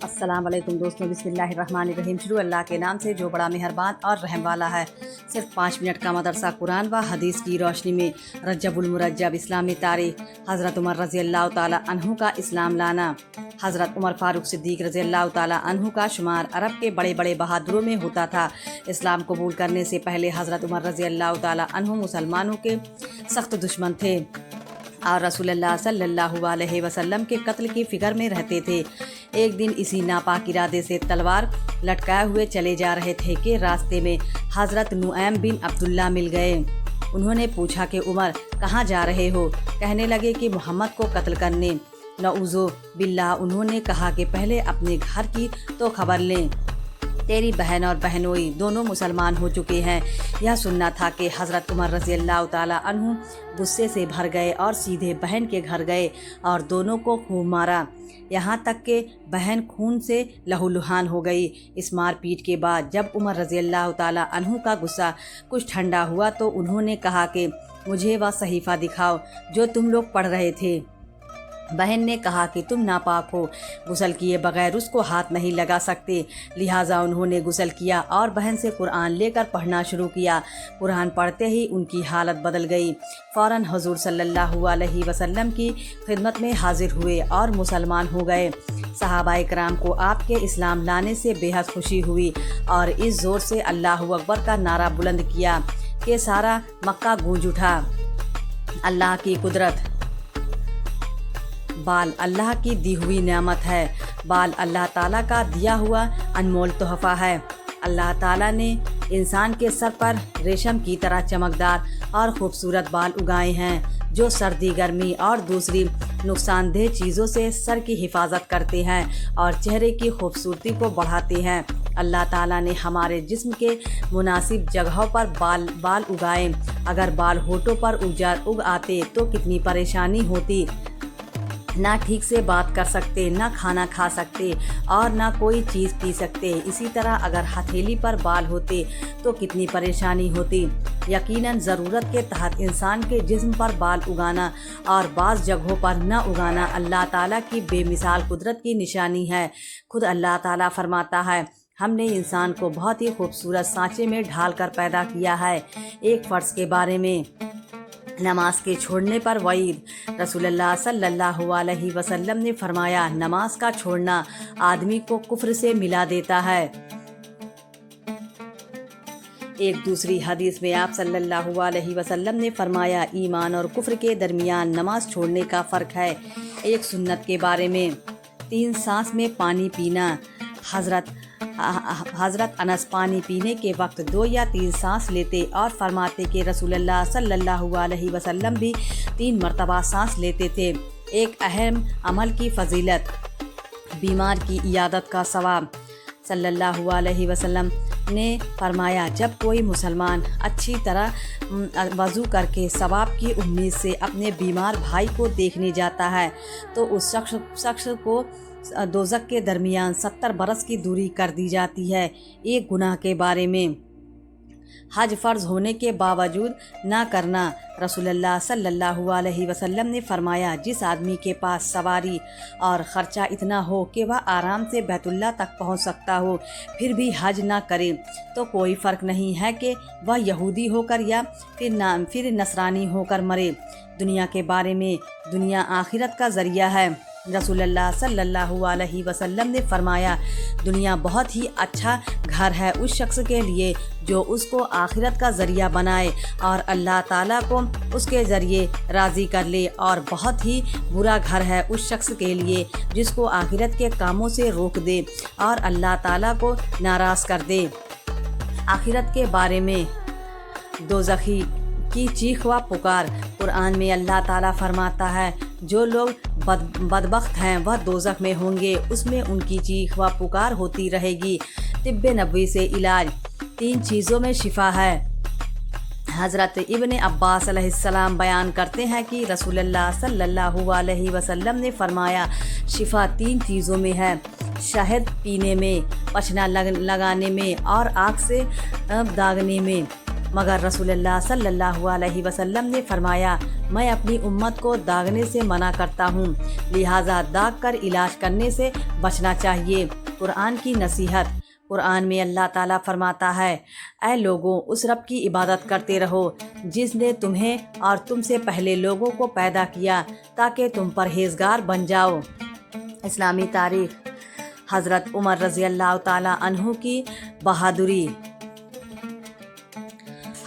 अस्सलाम वालेकुम दोस्तों, बिस्मिल्लाहिर्रहमानिर्रहीम। शुरू अल्लाह के नाम से जो बड़ा मेहरबान और रहम वाला है। सिर्फ 5 मिनट का मदरसा कुरान व हदीस की रोशनी में रजबुल मुरज्जब इस्लामी तारीख। हज़रत उमर रज़ी अल्लाह ताला अन्हु का इस्लाम लाना। हज़रत उमर फ़ारूक सिद्दीक़ रज़ी अल्लाह ताला अन्हु का शुमार अरब के बड़े बड़े बहादुरों में होता था। इस्लाम कबूल करने से पहले हज़रत उमर रज़ी अल्लाह ताला अन्हु मुसलमानों के सख्त दुश्मन थे और रसूलुल्लाह सल्लल्लाहु अलैहि वसल्लम के कत्ल की फ़िक्र में रहते थे। एक दिन इसी नापाक इरादे से तलवार लटकाए हुए चले जा रहे थे कि रास्ते में हज़रत नुऐम बिन अब्दुल्ला मिल गए। उन्होंने पूछा कि उमर कहाँ जा रहे हो? कहने लगे कि मोहम्मद को कत्ल करने। नऊज़ु बिल्लाह। उन्होंने कहा कि पहले अपने घर की तो खबर लें। तेरी बहन और बहनोई दोनों मुसलमान हो चुके हैं। यह सुनना था कि हज़रत उमर रज़ी अल्लाह ताला अन्हु गुस्से से भर गए और सीधे बहन के घर गए और दोनों को खूब मारा, यहाँ तक कि बहन खून से लहूलुहान हो गई। इस मारपीट के बाद जब उमर रज़ी अल्लाह ताला अन्हु का गुस्सा कुछ ठंडा हुआ तो उन्होंने कहा कि मुझे वह सहीफ़ा दिखाओ जो तुम लोग पढ़ रहे थे। बहन ने कहा कि तुम नापाक हो, गुस्ल किए बगैर उसको हाथ नहीं लगा सकते। लिहाजा उन्होंने गुस्ल किया और बहन से कुरान लेकर पढ़ना शुरू किया। कुरान पढ़ते ही उनकी हालत बदल गई। फ़ौरन हुज़ूर सल्लल्लाहु अलैहि वसल्लम की खिदमत में हाजिर हुए और मुसलमान हो गए। सहाबाए कराम को आपके इस्लाम लाने से बेहद खुशी हुई और इस ज़ोर से अल्लाहु अकबर का नारा बुलंद किया कि सारा मक्का गूंज उठा। अल्लाह की कुदरत। बाल अल्लाह की दी हुई नेमत है। बाल अल्लाह ताला का दिया हुआ अनमोल तोहफ़ा है। अल्लाह ताला ने इंसान के सर पर रेशम की तरह चमकदार और ख़ूबसूरत बाल उगाए हैं जो सर्दी, गर्मी और दूसरी नुकसानदेह चीज़ों से सर की हिफाजत करते हैं और चेहरे की खूबसूरती को बढ़ाते हैं। अल्लाह ताला ने हमारे जिस्म के मुनासिब जगहों पर बाल उगाए। अगर बाल होठों पर उग आते तो कितनी परेशानी होती। ना ठीक से बात कर सकते, ना खाना खा सकते और ना कोई चीज़ पी सकते। इसी तरह अगर हथेली पर बाल होते तो कितनी परेशानी होती। यकीनन ज़रूरत के तहत इंसान के जिस्म पर बाल उगाना और बाज़ जगहों पर न उगाना अल्लाह ताला की बेमिसाल कुदरत की निशानी है। खुद अल्लाह ताला फरमाता है, हमने इंसान को बहुत ही खूबसूरत सांचे में ढाल कर पैदा किया है। एक फ़र्ज़ के बारे में, नमाज के छोड़ने पर वईद। रसूलुल्लाह सल्लल्लाहु अलैहि वसल्लम ने फरमाया, नमाज का छोड़ना आदमी को कुफ्र से मिला देता है। एक दूसरी हदीस में आप सल्लल्लाहु अलैहि वसल्लम ने फरमाया, ईमान और कुफ्र के दरमियान नमाज छोड़ने का फ़र्क है। एक सुन्नत के बारे में, 3 सांस में पानी पीना। हज़रत अनस पानी पीने के वक्त 2 या 3 सांस लेते और फरमाते कि रसूलुल्लाह सल्लल्लाहु अलैहि वसल्लम भी 3 मरतबा सांस लेते थे। एक अहम अमल की फजीलत, बीमार की इयादत का सवाब। सल्लल्लाहु अलैहि वसल्लम ने फरमाया, जब कोई मुसलमान अच्छी तरह वज़ू करके सवाब की उम्मीद से अपने बीमार भाई को देखने जाता है तो उस शख्स को दोज़ख के दरमियान 70 बरस की दूरी कर दी जाती है। एक गुनाह के बारे में, हज फ़र्ज़ होने के बावजूद ना करना। रसूलुल्लाह सल्लल्लाहु अलैहि वसल्लम ने फरमाया, जिस आदमी के पास सवारी और ख़र्चा इतना हो कि वह आराम से बैतुल्लाह तक पहुंच सकता हो फिर भी हज ना करे तो कोई फ़र्क नहीं है कि वह यहूदी होकर या फिर नसरानी होकर मरे। दुनिया के बारे में, दुनिया आखिरत का ज़रिया है। रसूलुल्लाह सल्लल्लाहु अलैहि वसल्लम ने फरमाया, दुनिया बहुत ही अच्छा घर है उस शख्स के लिए जो उसको आखिरत का ज़रिया बनाए और अल्लाह ताला को उसके ज़रिए राज़ी कर ले, और बहुत ही बुरा घर है उस शख्स के लिए जिसको आखिरत के कामों से रोक दे और अल्लाह ताला को नाराज़ कर दे। आखिरत के बारे में, दोज़खी की चीख व पुकार। कुरान में अल्लाह ताला फरमाता है, जो लोग बदबख्त हैं वह दोज़ख में होंगे, उसमें उनकी चीख व पुकार होती रहेगी। तिब्बे नबवी से इलाज, 3 चीज़ों में शिफा है। हज़रत इब्ने अब्बास अलैहिस्सलाम बयान करते हैं कि रसूलुल्लाह सल्लल्लाहु अलैहि वसल्लम ने फरमाया, शिफा 3 चीज़ों में है, शहद पीने में, पचना लगाने में और आग से दागने में। मगर रसूलुल्लाह सल्लल्लाहु अलैहि वसल्लम ने फरमाया, मैं अपनी उम्मत को दागने से मना करता हूँ, लिहाजा दाग कर इलाज करने से बचना चाहिए। कुरान की नसीहत। कुरान में अल्लाह ताला फरमाता है, ऐ लोगों, उस रब की इबादत करते रहो जिसने तुम्हें और तुमसे पहले लोगों को पैदा किया ताकि तुम परहेजगार बन जाओ। इस्लामी तारीख। हज़रत उमर रज़ी अल्लाह ताला अन्हु की बहादुरी।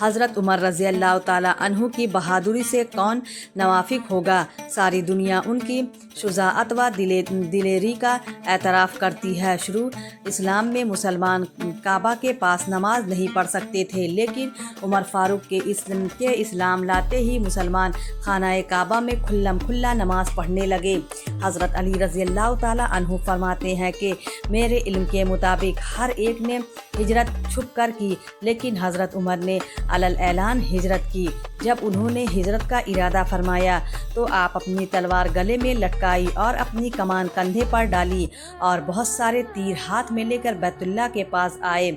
हज़रत उमर रज़ी अल्लाह ताला अन्हु की बहादुरी से कौन नवाफिक होगा। सारी दुनिया उनकी शुजाअत व दिलेरी का एतराफ़ करती है। शुरू इस्लाम में मुसलमान काबा के पास नमाज नहीं पढ़ सकते थे, लेकिन उमर फ़ारूक के इस्लाम लाते ही मुसलमान खाना काबा में खुल्लम खुल्ला नमाज पढ़ने लगे। हज़रत अली रज़ी अल्लाह ताला अन्हु फरमाते हैं कि मेरे इल्म के मुताबिक हर एक ने हिजरत छुप कर की, लेकिन हज़रत उमर ने अलल ऐलान हिजरत की। जब उन्होंने हिजरत का इरादा फरमाया तो आप अपनी तलवार गले में लटकाई और अपनी कमान कंधे पर डाली और बहुत सारे तीर हाथ में लेकर बैतुल्लाह के पास आए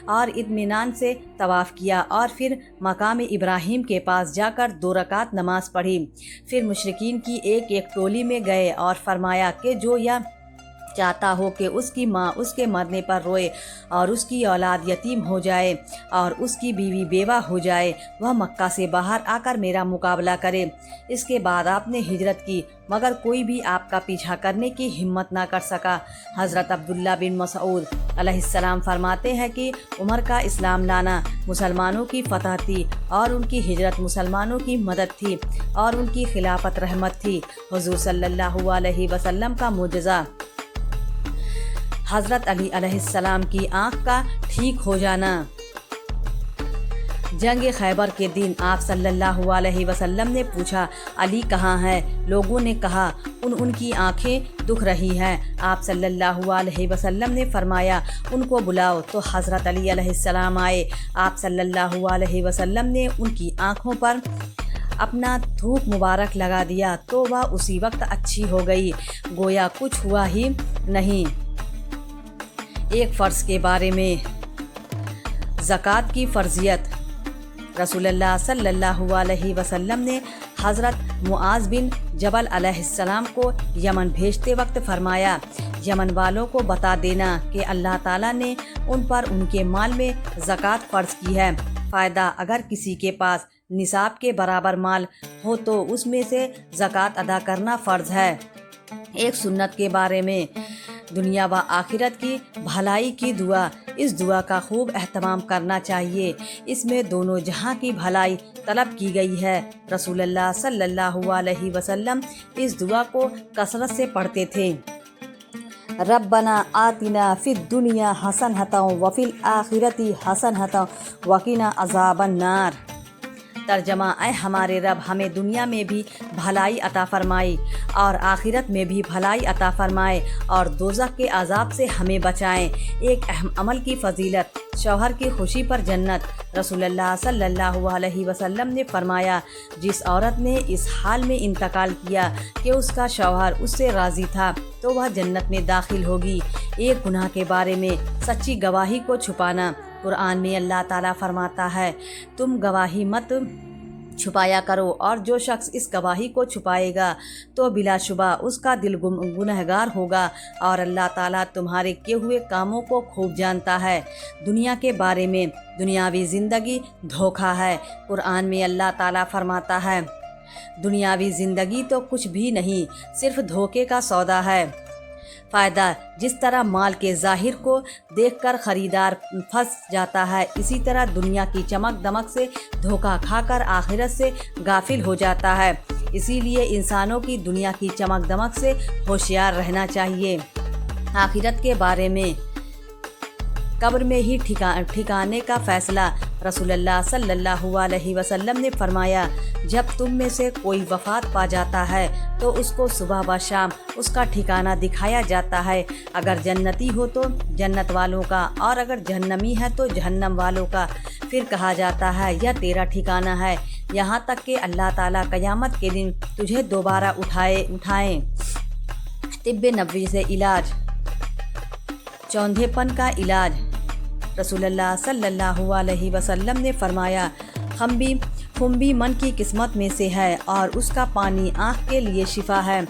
और इत्मीनान से तवाफ़ किया और फिर मकाम इब्राहीम के पास जाकर 2 रकात नमाज पढ़ी। फिर मुशरिकीन की एक एक टोली में गए और फरमाया कि जो यह चाहता हो कि उसकी माँ उसके मरने पर रोए और उसकी औलाद यतीम हो जाए और उसकी बीवी बेवा हो जाए, वह मक्का से बाहर आकर मेरा मुकाबला करे। इसके बाद आपने हिजरत की, मगर कोई भी आपका पीछा करने की हिम्मत ना कर सका। हज़रत अब्दुल्ला बिन मसऊद अलैहिस्सलाम फरमाते हैं कि उमर का इस्लाम लाना मुसलमानों की फ़तह थी और उनकी हिजरत मुसलमानों की मदद थी और उनकी खिलाफत रहमत थी। हुज़ूर सल्लल्लाहु अलैहि वसल्लम का मुजज़ा। हज़रत अली अलैहिस्सलाम की आँख का ठीक हो जाना। जंग खैबर के दिन आप सल्लल्लाहु अलैहि वसल्लम ने पूछा, अली कहाँ है? लोगों ने कहा, उनकी आँखें दुख रही हैं। आप सल्लल्लाहु अलैहि वसल्लम ने फरमाया, उनको बुलाओ। तो हज़रत अली अलैहिस्सलाम आए। आप सल्लल्लाहु अलैहि वसल्लम ने उनकी आँखों पर अपना थूक मुबारक लगा दिया तो वह उसी वक्त अच्छी हो गई, गोया कुछ हुआ ही नहीं। एक फ़र्ज़ के बारे में। ज़कात की फ़र्ज़ियत। रसूलुल्लाह सल्लल्लाहु अलैहि वसल्लम ने हज़रत मुआज़ बिन जबल अलैहिस्सलाम को यमन भेजते वक्त फ़रमाया, यमन वालों को बता देना कि अल्लाह ताला ने उन पर उनके माल में ज़कात फ़र्ज़ की है। फ़ायदा, अगर किसी के पास निसाब के बराबर माल हो तो उसमें से ज़कात अदा करना फ़र्ज़ है। एक सुन्नत के बारे में। दुनिया व आखिरत की भलाई की दुआ। इस दुआ का खूब एहतमाम करना चाहिए। इसमें दोनों जहां की भलाई तलब की गई है। रसूलुल्लाह सल्लल्लाहु अलैहि वसल्लम इस दुआ को कसरत से पढ़ते थे। रब्बना आतिना फिद दुनिया हसनतन व फिल आखिरती हसनतन वकीना अज़ाबन नार। तर्जमा, ऐ हमारे रब, हमें दुनिया में भी भलाई अता फरमाई और आखिरत में भी भलाई अता फरमाए और दोज़ख के अज़ाब से हमें बचाएं। एक अहम अमल की फजीलत। शौहर की खुशी पर जन्नत। रसूलुल्लाह सल्लल्लाहु अलैहि वसल्लम ने फरमाया, जिस औरत ने इस हाल में इंतकाल किया कि उसका शौहर उससे राज़ी था तो वह जन्नत में दाखिल होगी। एक गुनाह के बारे में। सच्ची गवाही को छुपाना। कुरान में अल्लाह ताला फरमाता है, तुम गवाही मत छुपाया करो और जो शख्स इस गवाही को छुपाएगा तो बिलाशुबा उसका दिल गुनहगार होगा और अल्लाह ताला तुम्हारे किए हुए कामों को खूब जानता है। दुनिया के बारे में। दुनियावी ज़िंदगी धोखा है। कुरान में अल्लाह ताला फरमाता है, दुनियावी ज़िंदगी तो कुछ भी नहीं, सिर्फ धोखे का सौदा है। फ़ायदा, जिस तरह माल के ज़ाहिर को देखकर ख़रीदार फंस जाता है, इसी तरह दुनिया की चमक दमक से धोखा खाकर आखिरत से गाफिल हो जाता है। इसीलिए इंसानों की दुनिया की चमक दमक से होशियार रहना चाहिए। आखिरत के बारे में। कब्र में ही ठिकाने का फ़ैसला। रसूलुल्लाह सल्लल्लाहु अलैहि वसल्लम ने फरमाया, जब तुम में से कोई वफ़ात पा जाता है तो उसको सुबह व शाम उसका ठिकाना दिखाया जाता है। अगर जन्नती हो तो जन्नत वालों का और अगर जहन्नमी है तो जहन्नम वालों का। फिर कहा जाता है, यह तेरा ठिकाना है, यहाँ तक कि अल्लाह ताला क़यामत के दिन तुझे दोबारा उठाएं। तिब्बे नबवी से इलाज। चौंधेपन का इलाज। रसूलुल्लाह सल्लल्लाहु अलैहि वसल्लम ने फरमाया, हम भी खुम्बी मन की किस्मत में से है और उसका पानी आँख के लिए शिफा है।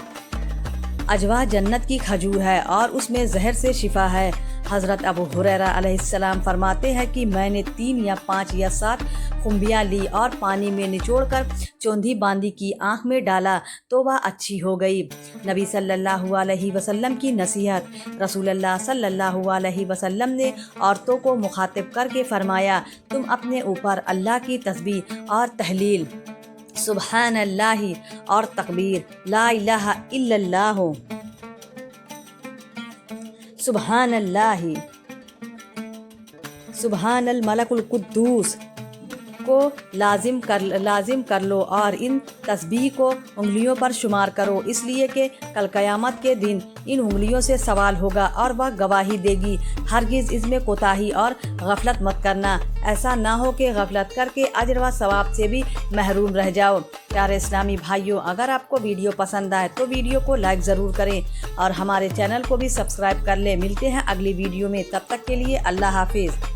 अजवा जन्नत की खजूर है और उसमें जहर से शिफा है। हज़रत अबू हुरैरा अलैहिस्सलाम फरमाते हैं कि मैंने 3 या 5 या 7 खुम्बियाँ ली और पानी में निचोड़कर चौंधी बांदी की आँख में डाला तो वह अच्छी हो गई। नबी सल्लल्लाहु अलैहि वसल्लम की नसीहत। रसूलुल्लाह सल्लल्लाहु अलैहि वसल्लम ने औरतों को मुखातिब करके फरमाया, तुम अपने ऊपर अल्लाह की तस्बीह और तहलील, सुबहान अल्लाह और तकबीर, ला इलाहा इल्लल्लाह, सुबहान अल्लाह, सुबहान अल मलकुल कुद्दूस को लाजिम कर लो और इन तस्बीह को उंगलियों पर शुमार करो, इसलिए कि कल क़यामत के दिन इन उंगलियों से सवाल होगा और वह गवाही देगी। हरगिज़ इसमें कोताही और गफलत मत करना, ऐसा ना हो कि गफलत करके अजर व सवाब से भी महरूम रह जाओ। प्यारे इस्लामी भाइयों, अगर आपको वीडियो पसंद आए तो वीडियो को लाइक ज़रूर करें और हमारे चैनल को भी सब्सक्राइब कर लें। मिलते हैं अगली वीडियो में, तब तक के लिए अल्लाह हाफिज़।